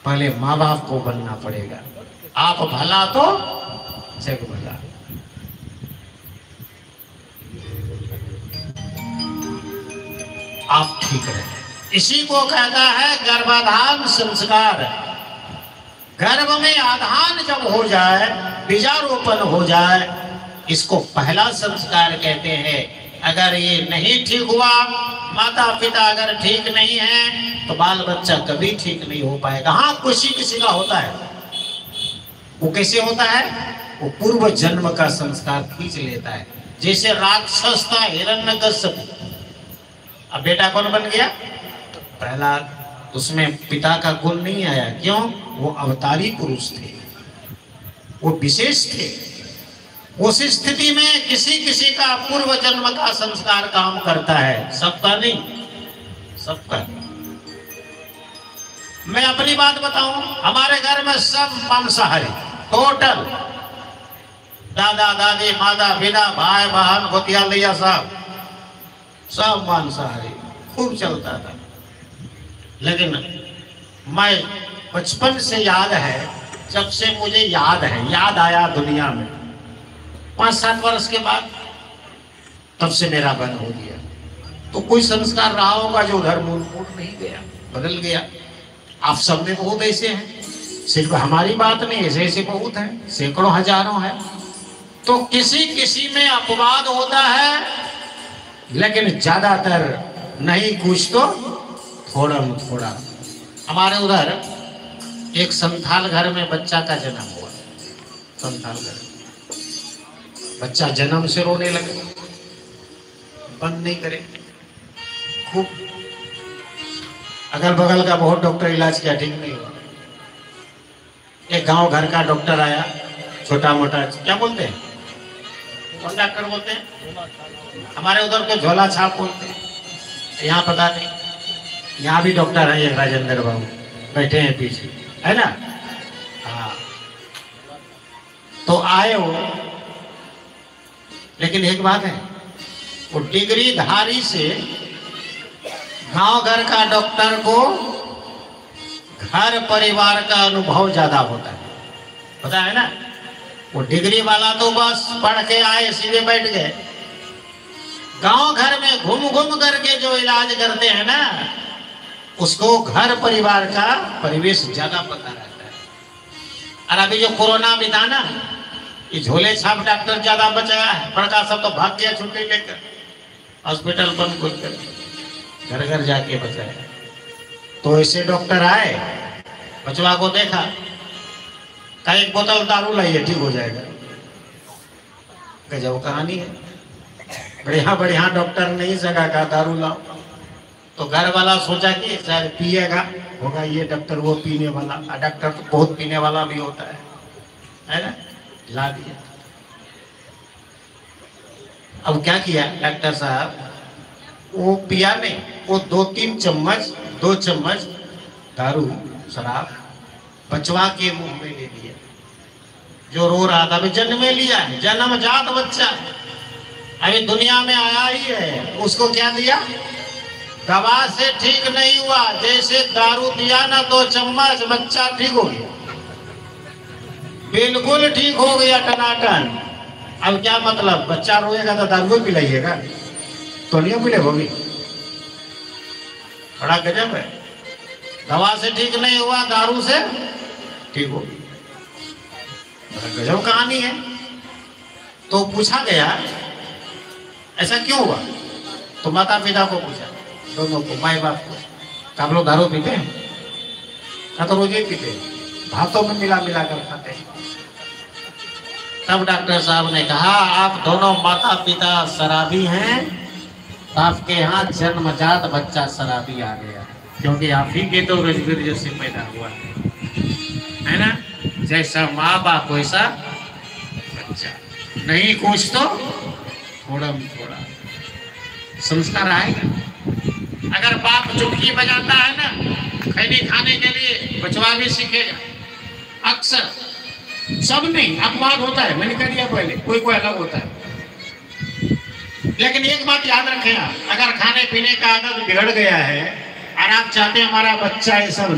पहले माँ बाप को बनना पड़ेगा। आप भला तो जग भला। आप ठीक रहे, इसी को कहता है गर्भाधान संस्कार। गर्भ में आधान जब हो जाए, बीजारोपण हो जाए, इसको पहला संस्कार कहते हैं। अगर ये नहीं ठीक हुआ, माता पिता अगर ठीक नहीं है, तो बाल बच्चा कभी ठीक नहीं हो पाएगा। हाँ, किसी किसी का होता है। वो कैसे होता है? वो पूर्व जन्म का संस्कार खींच लेता है। जैसे राक्षस था हिरण्यकश्यप, अब बेटा कौन बन गया? प्रहलाद। उसमें पिता का गुण नहीं आया। क्यों? वो अवतारी पुरुष थे, वो विशेष थे। उस स्थिति में किसी किसी का पूर्व जन्म का संस्कार काम करता है, सबका नहीं, सबका। मैं अपनी बात बताऊं, हमारे घर में सब मांसाहारी, टोटल। दादा दादी माता पिता भाई बहन गोतिया लिया सब मांसाहारी, खूब चलता था। लेकिन मैं बचपन से याद है, जब से मुझे याद आया दुनिया में 5-7 वर्ष के बाद, तब से मेरा बंद हो गया। तो कोई संस्कार रहा होगा जो उधर मूल नहीं गया, बदल गया। आप सब में बहुत ऐसे हैं, सिर्फ हमारी बात नहीं, ऐसे ऐसे बहुत हैं, सैकड़ों हजारों हैं। तो किसी किसी में अपवाद होता है, लेकिन ज्यादातर नहीं, कुछ तो थोड़ा। हमारे उधर एक संथाल घर में बच्चा का जन्म हुआ। संथाल घर बच्चा जन्म से रोने लगे, बंद नहीं करे, खूब। अगल बगल का बहुत डॉक्टर इलाज किया, ठीक नहीं हुआ। एक गांव घर का डॉक्टर आया, छोटा मोटा, क्या बोलते हैं, कौन डॉक्टर बोलते हैं? हमारे उधर को झोला छाप बोलते हैं, यहाँ पता नहीं। यहाँ भी डॉक्टर है, एक राजेंद्र बाबू बैठे हैं पीछे, है ना? हाँ, तो आए वो। लेकिन एक बात है, वो डिग्री धारी से गांव घर का डॉक्टर को घर परिवार का अनुभव ज्यादा होता है, पता है ना? वो डिग्री वाला तो बस पढ़ के आए, सीधे बैठ गए। गांव घर में घूम घूम करके जो इलाज करते हैं ना, उसको घर परिवार का परिवेश ज्यादा पता रहता है। और अभी जो कोरोना भी था ना, ये झोले छाप डॉक्टर ज्यादा बचाया है, बड़का सब तो भाग गया छुट्टी लेकर, हॉस्पिटल बंद खोल कर, घर घर जाके बचाया। तो ऐसे डॉक्टर आए, बचवा को देखा, कहा एक बोतल दारू लाइए, ठीक हो जाएगा। गजब कहानी है। बढ़िया डॉक्टर नहीं जगह का दारू लाओ, तो घर वाला सोचा कि शायद पिएगा, होगा ये डॉक्टर, वो पीने वाला। डॉक्टर तो बहुत पीने वाला भी होता है ना? ला दिया। अब क्या किया डॉक्टर साहब, वो पिया नहीं, वो 2 चम्मच दारू शराब बचवा के मुंह में ले लिया, जो रो रहा था। अभी जन्मे लिया है, जन्मजात बच्चा, अभी दुनिया में आया ही है, उसको क्या दिया? दवा से ठीक नहीं हुआ, जैसे दारू दिया ना 2 चम्मच, बच्चा ठीक हो गया, बिल्कुल ठीक हो गया टनाटन। अब क्या मतलब, बच्चा रोएगा तो दारू पिलाइएगा? तो नहीं मिले होगी। बड़ा गजब है, दवा से ठीक नहीं हुआ, दारू से ठीक हो गई। बड़ा गजब कहानी है। तो पूछा गया ऐसा क्यों हुआ? तो माता पिता को पूछा, दोनों को, माई बाप को। आप लोग दारू पीते हैं? क्या तो रोज ही पीते हैं, भातों में मिला कर खाते हैं। तब डॉक्टर साहब ने कहा, आप दोनों माता पिता शराबी हैं, आपके यहाँ जन्मजात बच्चा शराबी आ गया, क्योंकि आप ही के तो रजबीर से पैदा हुआ है ना? जैसा माँ बाप वैसा बच्चा, नहीं कुछ तो थोड़ा संस्कार आएगा। अगर बाप चुटकी बजाता है ना खैनी खाने के लिए, बचवा भी सीखेगा। अक्सर, सब नहीं, अपवाद होता है, मैंने कह दिया पहले, कोई अलग होता है। लेकिन एक बात याद रखें आप, अगर खाने पीने का आदत बिगड़ गया है और आप चाहते हैं हमारा बच्चा ये सब